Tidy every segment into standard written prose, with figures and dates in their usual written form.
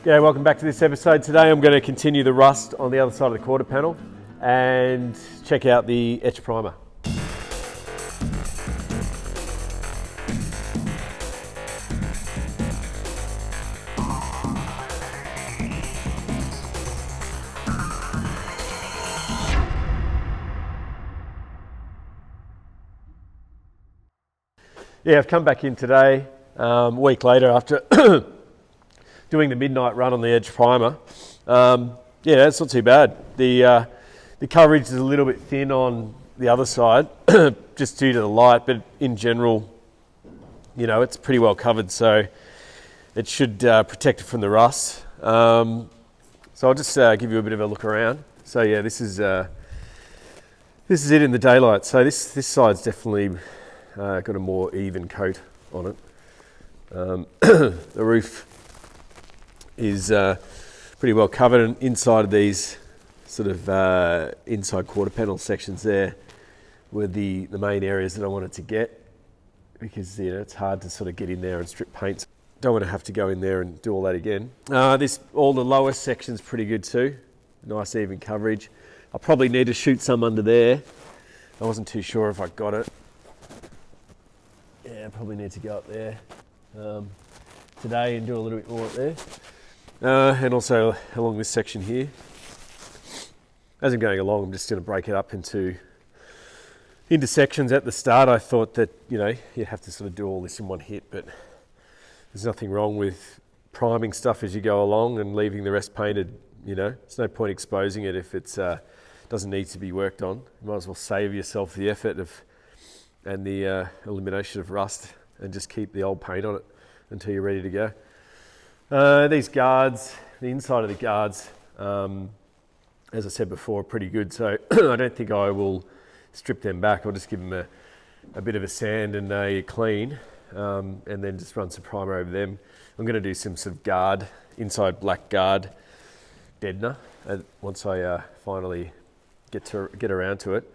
Yeah, welcome back to this episode. Today I'm going to continue the rust on the other side of the quarter panel and check out the Etch primer. Yeah, I've come back in today, a week later after doing the midnight run on the Etch primer. Yeah, it's not too bad. The coverage is a little bit thin on the other side, just due to the light, but in general, you know, it's pretty well covered, so it should protect it from the rust. So I'll just give you a bit of a look around. So yeah, this is it in the daylight. So this side's definitely got a more even coat on it. The roof is pretty well covered, and inside of these sort of inside quarter panel sections there were the main areas that I wanted to get, because you know it's hard to sort of get in there and strip paints. Don't want to have to go in there and do all that again. All the lower section's pretty good too. Nice even coverage. I'll probably need to shoot some under there. I wasn't too sure if I got it. Yeah, I probably need to go up there today and do a little bit more up there. And also along this section here. As I'm going along, I'm just going to break it up into sections. At the start, I thought that, you know, you'd have to sort of do all this in one hit, but there's nothing wrong with priming stuff as you go along and leaving the rest painted. You know, there's no point exposing it if it doesn't need to be worked on. You might as well save yourself the effort and the elimination of rust, and just keep the old paint on it until you're ready to go. These guards, the inside of the guards, as I said before, are pretty good, so I don't think I will strip them back. I'll just give them a bit of a sand and a clean, and then just run some primer over them. I'm going to do some sort of inside black guard deadener once I finally get around to it.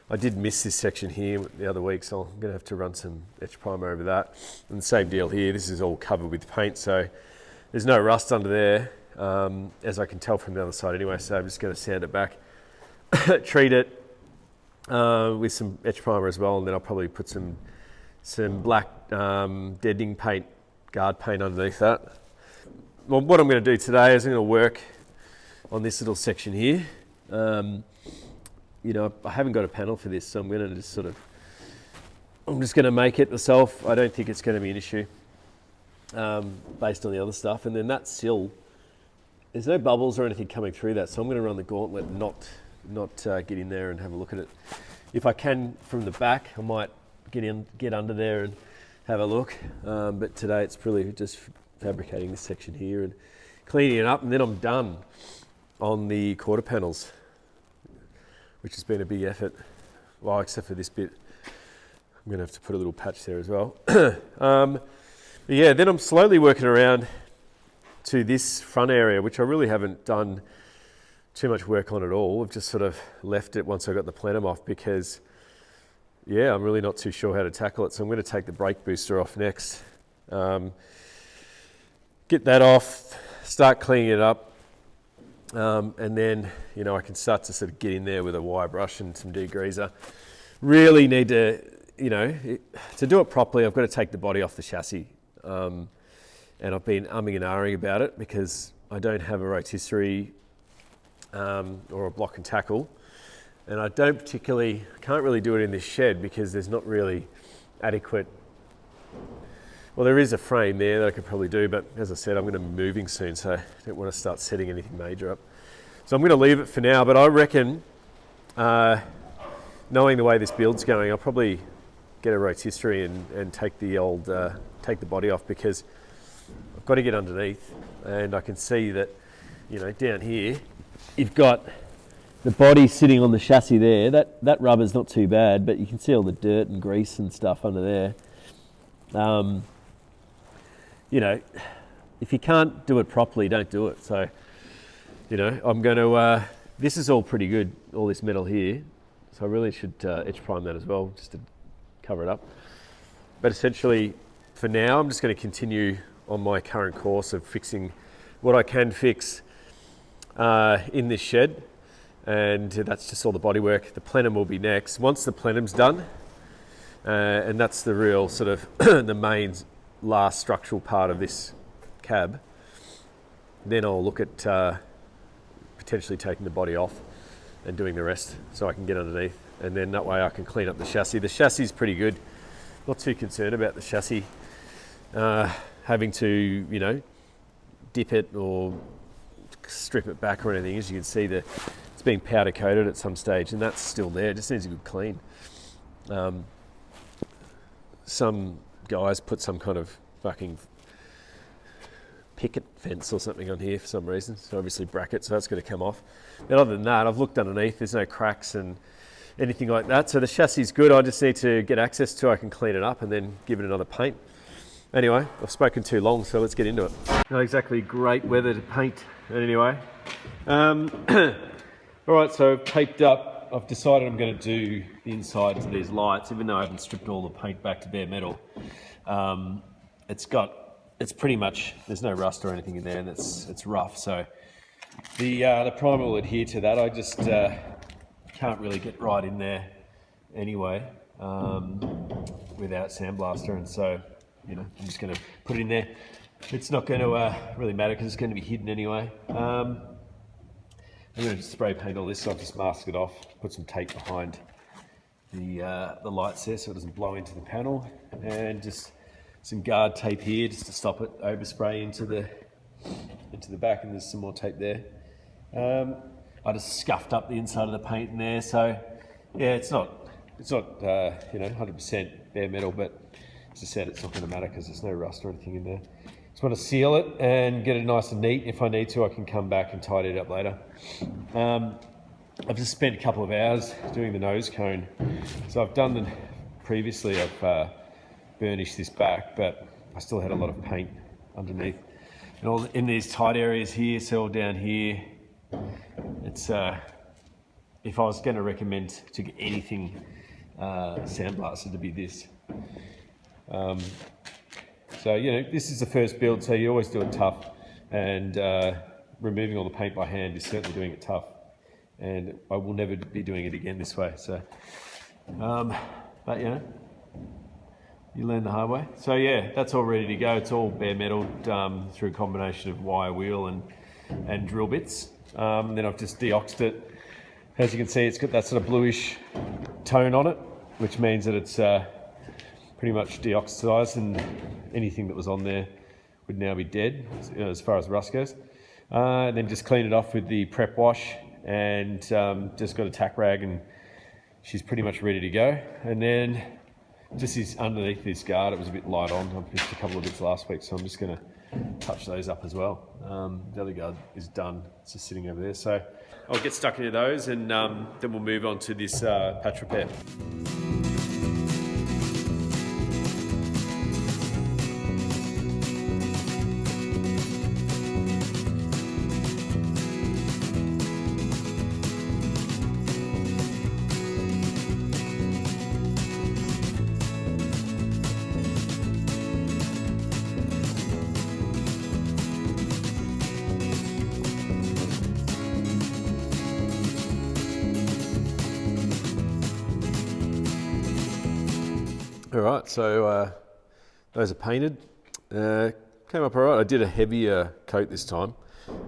I did miss this section here the other week, so I'm going to have to run some Etch primer over that. And the same deal here, this is all covered with paint, so there's no rust under there, as I can tell from the other side anyway, so I'm just going to sand it back, treat it with some Etch primer as well, and then I'll probably put some black deadening paint, guard paint underneath that. Well, what I'm going to do today is I'm going to work on this little section here. You know, I haven't got a panel for this, so I'm going to just I'm just going to make it myself. I don't think it's going to be an issue based on the other stuff. And then that sill, there's no bubbles or anything coming through that, so I'm going to run the gauntlet and not get in there and have a look at it. If I can from the back, I might get under there and have a look. But today it's really just fabricating this section here and cleaning it up, and then I'm done on the quarter panels, which has been a big effort. Well, except for this bit. I'm going to have to put a little patch there as well. But yeah, then I'm slowly working around to this front area, which I really haven't done too much work on at all. I've just sort of left it once I got the plenum off, because, yeah, I'm really not too sure how to tackle it. So I'm going to take the brake booster off next. Get that off, start cleaning it up. And then, you know, I can start to sort of get in there with a wire brush and some degreaser. Really need to, you know, to do it properly, I've got to take the body off the chassis. And I've been umming and ahhing about it because I don't have a rotisserie or a block and tackle. And I can't really do it in this shed because there's not really adequate. Well, there is a frame there that I could probably do, but as I said, I'm going to be moving soon, so I don't want to start setting anything major up. So I'm going to leave it for now, but I reckon, knowing the way this build's going, I'll probably get a rotisserie and take the body off, because I've got to get underneath, and I can see that, you know, down here, you've got the body sitting on the chassis there. That rubber's not too bad, but you can see all the dirt and grease and stuff under there. You know, if you can't do it properly, don't do it. So, you know, I'm going to, this is all pretty good, all this metal here. So I really should etch prime that as well, just to cover it up. But essentially, for now, I'm just going to continue on my current course of fixing what I can fix in this shed, and that's just all the bodywork. The plenum will be next. Once the plenum's done, and that's the real sort of the main last structural part of this cab, then I'll look at potentially taking the body off and doing the rest so I can get underneath, and then that way I can clean up the chassis. The chassis is pretty good. Not too concerned about the chassis having to, you know, dip it or strip it back or anything. As you can see, it's being powder coated at some stage, and that's still there. It just needs a good clean. Some guys put some kind of fucking picket fence or something on here for some reason, so obviously bracket, so that's going to come off. But other than that, I've looked underneath, there's no cracks and anything like that, so the chassis is good. I just need to get access to it. I can clean it up and then give it another paint. Anyway, I've spoken too long, so let's get into it. Not exactly great weather to paint anyway. All right, so I've taped up. I've decided I'm going to do the insides of these lights, even though I haven't stripped all the paint back to bare metal. It's pretty much, there's no rust or anything in there, and it's rough. So the primer will adhere to that. I just can't really get right in there anyway without sandblaster, and so, you know, I'm just going to put it in there. It's not going to really matter because it's going to be hidden anyway. I'm going to spray paint all this, so I'll just mask it off, put some tape behind the lights there so it doesn't blow into the panel, and just some guard tape here just to stop it overspray into the back, and there's some more tape there. I just scuffed up the inside of the paint in there, so yeah, it's not you know, 100% bare metal, but as I said, it's not going to matter because there's no rust or anything in there. Just want to seal it and get it nice and neat. If I need to, I can come back and tidy it up later. I've just spent a couple of hours doing the nose cone. So I've done previously, I've burnished this back, but I still had a lot of paint underneath. And all in these tight areas here, so all down here, it's, if I was going to recommend to get anything sandblasted, to be this. So, you know, this is the first build, so you always do it tough, and removing all the paint by hand is certainly doing it tough, and I will never be doing it again this way. So, but you know, you learn the hard way. So yeah, that's all ready to go. It's all bare metal through a combination of wire wheel and drill bits. Then I've just deoxed it. As you can see, it's got that sort of bluish tone on it, which means that it's pretty much deoxidized, and anything that was on there would now be dead, you know, as far as rust goes. And then just clean it off with the prep wash, and just got a tack rag, and she's pretty much ready to go. And then just is underneath this guard, it was a bit light on. I missed a couple of bits last week, so I'm just going to touch those up as well. The other guard is done, it's just sitting over there. So I'll get stuck into those, and then we'll move on to this patch repair. All right, so those are painted. Came up all right. I did a heavier coat this time.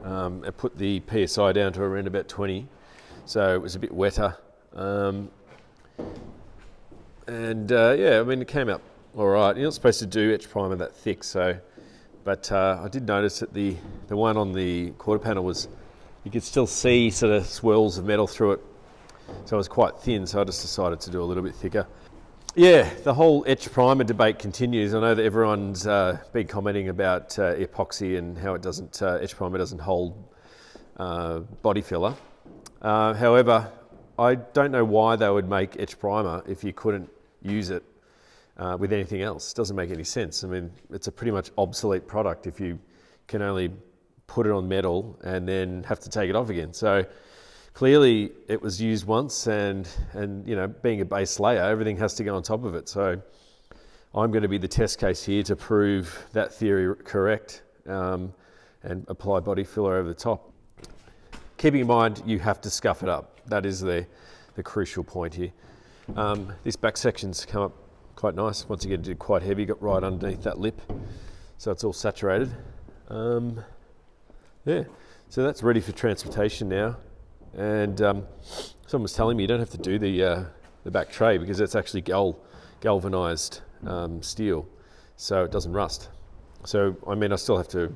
I put the PSI down to around about 20, so it was a bit wetter. Yeah, I mean, it came up all right. You're not supposed to do etch primer that thick, so, but I did notice that the one on the quarter panel was, you could still see sort of swirls of metal through it, so it was quite thin, so I just decided to do a little bit thicker. Yeah, the whole etch primer debate continues. I know that everyone's been commenting about epoxy and how it doesn't, etch primer doesn't hold body filler. However, I don't know why they would make etch primer if you couldn't use it with anything else. It doesn't make any sense. I mean, it's a pretty much obsolete product if you can only put it on metal and then have to take it off again. So clearly it was used once, and you know, being a base layer, everything has to go on top of it. So I'm going to be the test case here to prove that theory correct, and and apply body filler over the top. Keeping in mind, you have to scuff it up. That is the crucial point here. This back section's come up quite nice. Once you get it quite heavy, got right underneath that lip. So it's all saturated. Yeah, so that's ready for transportation now. And someone was telling me you don't have to do the back tray because it's actually galvanized steel, so it doesn't rust. So, I mean, I still have to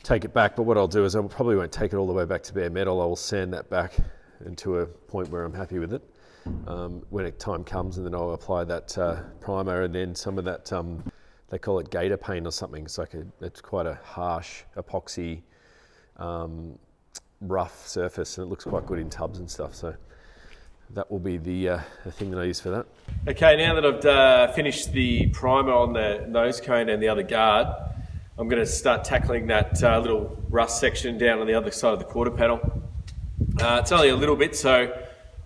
take it back, but what I'll do is I probably won't take it all the way back to bare metal. I will sand that back into a point where I'm happy with it when time comes, and then I'll apply that primer and then some of that, they call it gator paint or something. It's quite a harsh epoxy rough surface, and it looks quite good in tubs and stuff. So that will be the thing that I use for that. Okay, now that I've finished the primer on the nose cone and the other guard, I'm going to start tackling that little rust section down on the other side of the quarter panel. It's only a little bit, so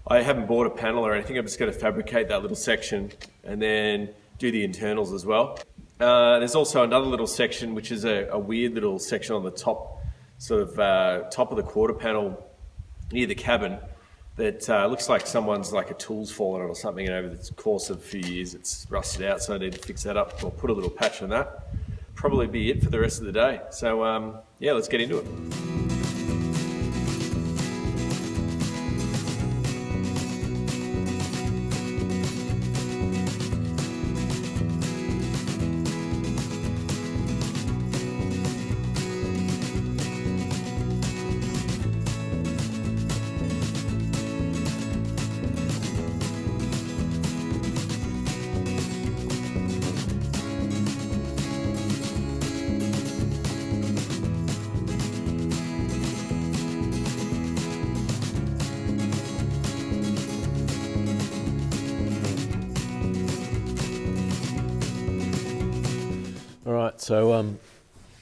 I haven't bought a panel or anything. I'm just going to fabricate that little section and then do the internals as well. There's also another little section, which is a weird little section on the top, sort of top of the quarter panel near the cabin, that looks like someone's like a tool's fallen on or something, and over the course of a few years it's rusted out, so I need to fix that up or put a little patch on that. Probably be it for the rest of the day. So yeah, let's get into it. Alright, so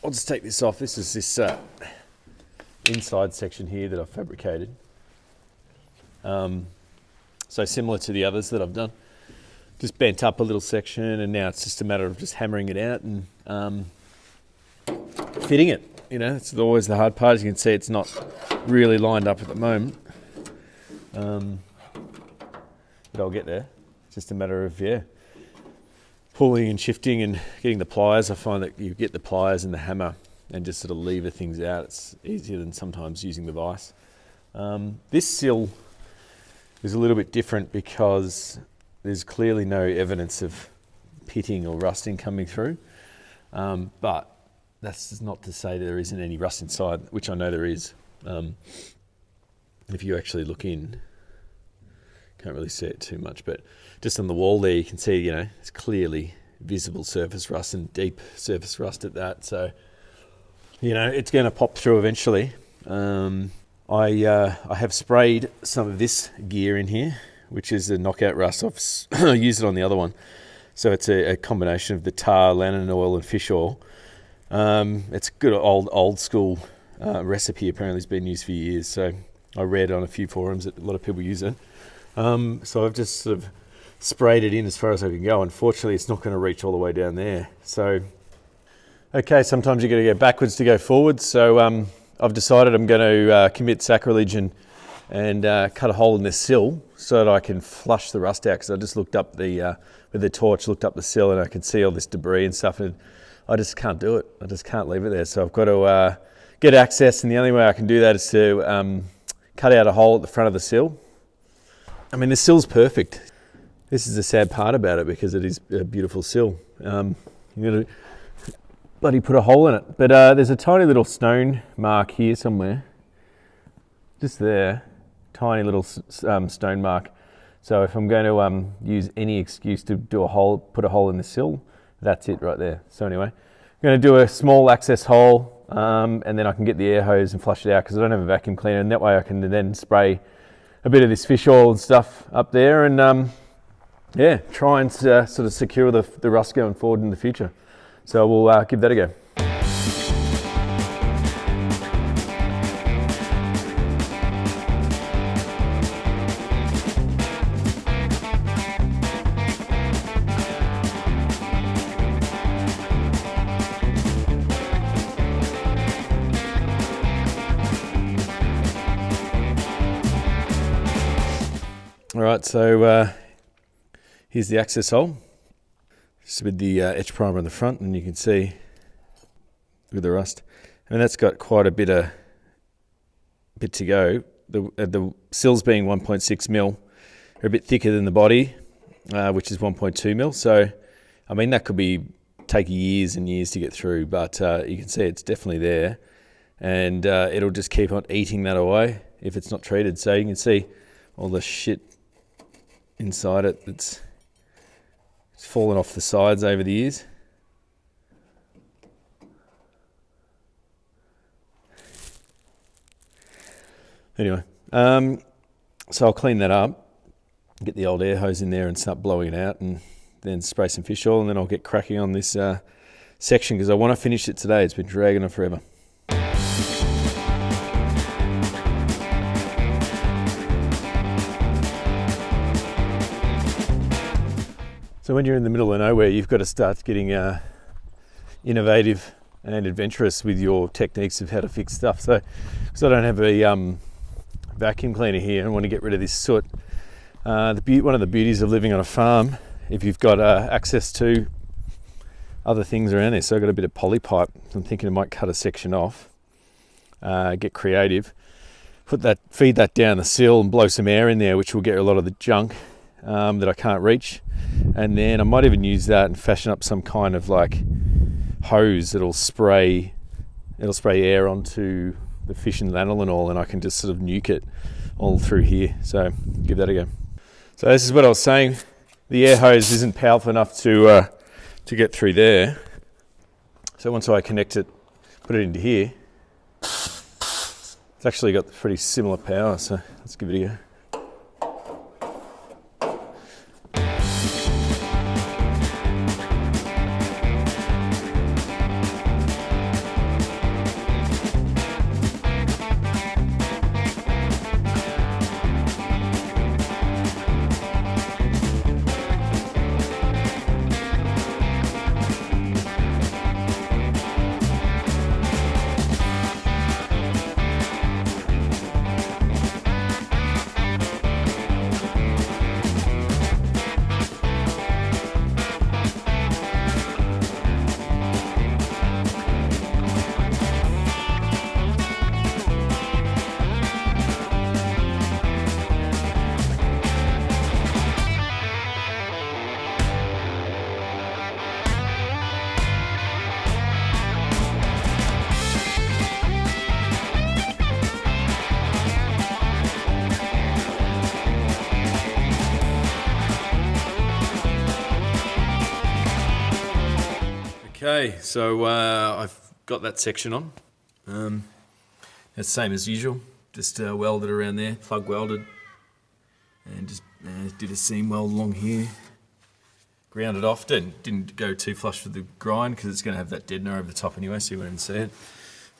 I'll just take this off. This is this inside section here that I've fabricated. So similar to the others that I've done. Just bent up a little section, and now it's just a matter of just hammering it out and fitting it. You know, it's always the hard part. As you can see, it's not really lined up at the moment. But I'll get there. It's just a matter of, pulling and shifting and getting the pliers. I find that you get the pliers and the hammer and just sort of lever things out. It's easier than sometimes using the vise. This sill is a little bit different because there's clearly no evidence of pitting or rusting coming through. But that's not to say there isn't any rust inside, which I know there is. If you actually look in, can't really see it too much, but just on the wall there, you can see, it's clearly visible surface rust and deep surface rust at that. So, it's going to pop through eventually. I have sprayed some of this gear in here, which is the knockout rust. I've used it on the other one. So it's a combination of the tar, lanolin oil, and fish oil. It's a good old school recipe. Apparently it's been used for years. So I read on a few forums that a lot of people use it. So I've just sort of sprayed it in as far as I can go. Unfortunately, it's not going to reach all the way down there. So, okay, sometimes you've got to go backwards to go forwards. So I've decided I'm going to commit sacrilege and cut a hole in this sill so that I can flush the rust out, because I just looked up with the torch, looked up the sill, and I can see all this debris and stuff, and I just can't do it. I just can't leave it there. So I've got to get access, and the only way I can do that is to cut out a hole at the front of the sill. I mean, the sill's perfect. This is the sad part about it, because it is a beautiful sill. You're going to bloody put a hole in it. But there's a tiny little stone mark here somewhere. Just there. Tiny little stone mark. So if I'm going to use any excuse to do put a hole in the sill, that's it right there. So anyway, I'm going to do a small access hole, and then I can get the air hose and flush it out, because I don't have a vacuum cleaner, and that way I can then spray a bit of this fish oil and stuff up there, and try and sort of secure the rust going forward in the future. So we'll give that a go. Alright, so here's the access hole. Just with the etch primer on the front, and you can see with the rust. I mean, that's got quite a bit to go. The sills being 1.6 mil are a bit thicker than the body, which is 1.2 mil. So, I mean, that could take years and years to get through, but you can see it's definitely there, and it'll just keep on eating that away if it's not treated. So you can see all the shit inside it that's fallen off the sides over the years. Anyway, so I'll clean that up, get the old air hose in there and start blowing it out, and then spray some fish oil, and then I'll get cracking on this section because I want to finish it today. It's been dragging on forever. So when you're in the middle of nowhere, you've got to start getting innovative and adventurous with your techniques of how to fix stuff. So, because I don't have a vacuum cleaner here, I want to get rid of this soot. One of the beauties of living on a farm, if you've got access to other things around there. So I've got a bit of poly pipe. I'm thinking I might cut a section off, get creative, feed that down the sill and blow some air in there, which will get a lot of the junk that I can't reach. And then I might even use that and fashion up some kind of like hose that'll spray air onto the fish and lanolin oil, and I can just sort of nuke it all through here. So give that a go. So this is what I was saying. The air hose isn't powerful enough to get through there. So once I connect it, put it into here, it's actually got pretty similar power. So let's give it a go. Okay, so I've got that section on. It's the same as usual, just welded around there, plug welded, and just did a seam weld along here. Ground it off, didn't go too flush with the grind because it's going to have that deadener over the top anyway, so you won't even see it.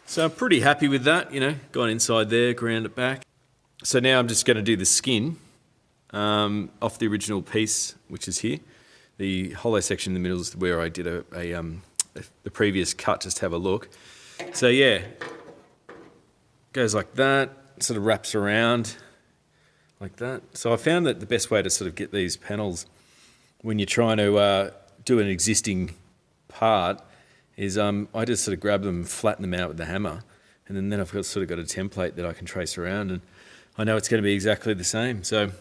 So I'm pretty happy with that, gone inside there, ground it back. So now I'm just going to do the skin off the original piece, which is here. The hollow section in the middle is where I did the previous cut, just to have a look. So yeah, goes like that, sort of wraps around like that. So I found that the best way to sort of get these panels when you're trying to do an existing part is I just sort of grab them and flatten them out with the hammer, and then I've sort of got a template that I can trace around, and I know it's going to be exactly the same. So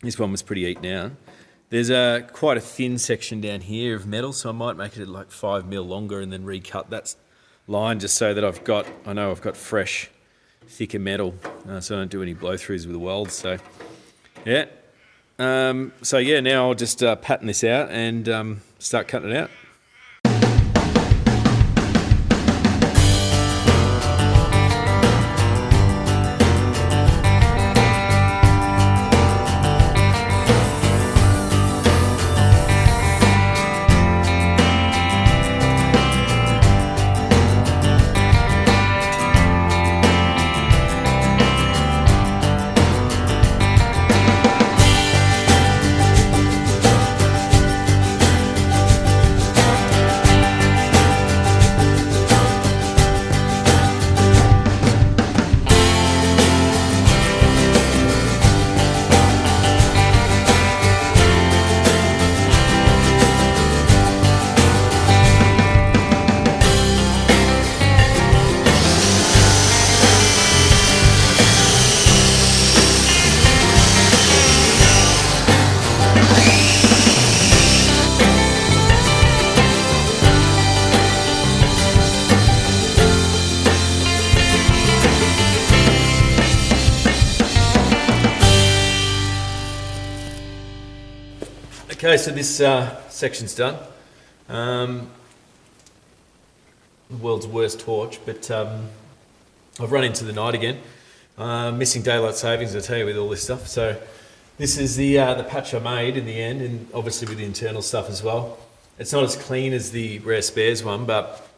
this one was pretty eaten out. There's quite a thin section down here of metal, so I might make it like 5 mil longer and then recut that line just so that I know I've got fresh, thicker metal, so I don't do any blow-throughs with the welds. So yeah, now I'll just pattern this out and start cutting it out. Okay, so this section's done. The world's worst torch, but I've run into the night again. Missing daylight savings, I tell you, with all this stuff. So this is the patch I made in the end, and obviously with the internal stuff as well. It's not as clean as the rare spares one, but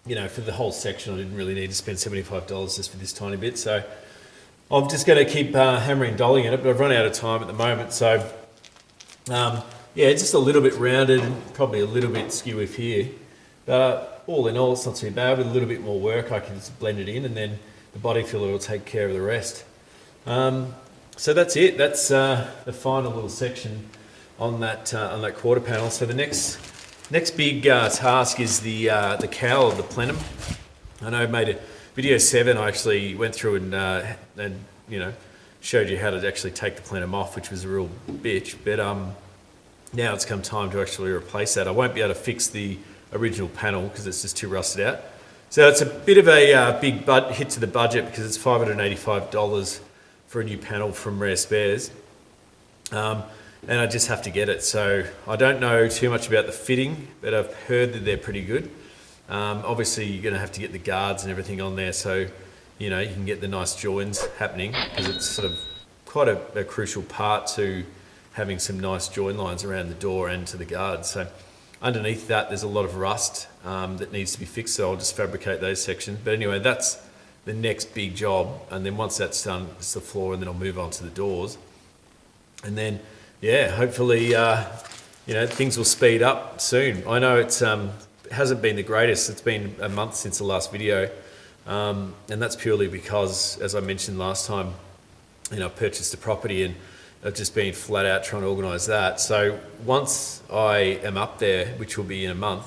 you know, for the whole section, I didn't really need to spend $75 just for this tiny bit. So I'm just going to keep hammering and dolling in it, but I've run out of time at the moment. So yeah, it's just a little bit rounded and probably a little bit skewy here. But all in all, it's not too bad. With a little bit more work, I can just blend it in, and then the body filler will take care of the rest. So that's it. That's the final little section on that quarter panel. So the next big task is the cowl of the plenum. I know I made a video 7. I actually went through and you know, showed you how to actually take the plenum off, which was a real bitch. But now it's come time to actually replace that. I won't be able to fix the original panel because it's just too rusted out. So it's a bit of a big hit to the budget because it's $585 for a new panel from Rare Spares. And I just have to get it. So I don't know too much about the fitting, but I've heard that they're pretty good. Obviously you're going to have to get the guards and everything on there, so you know, you can get the nice joins happening, because it's sort of quite a crucial part to having some nice join lines around the door and to the guards. So underneath that, there's a lot of rust that needs to be fixed, so I'll just fabricate those sections. But anyway, that's the next big job, and then once that's done, it's the floor, and then I'll move on to the doors. And then, yeah, hopefully, you know, things will speed up soon. I know it hasn't been the greatest. It's been a month since the last video, and that's purely because, as I mentioned last time, you know, I purchased a property and I've just been flat out trying to organise that. So once I am up there, which will be in a month,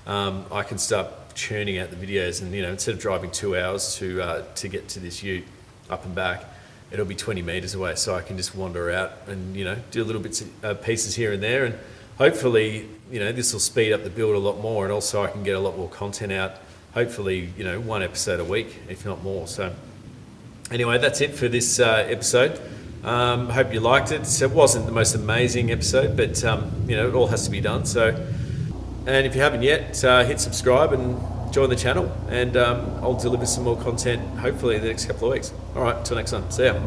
I can start churning out the videos, and you know, instead of driving 2 hours to get to this ute up and back, it'll be 20 metres away, so I can just wander out and, you know, do little bits of pieces here and there, and hopefully, you know, this will speed up the build a lot more, and also I can get a lot more content out, hopefully, you know, 1 episode a week, if not more. So anyway, that's it for this episode. Hope you liked it. So it wasn't the most amazing episode, but you know, it all has to be done. So, and if you haven't yet, hit subscribe and join the channel, and I'll deliver some more content hopefully in the next couple of weeks. All right, till next time. See ya.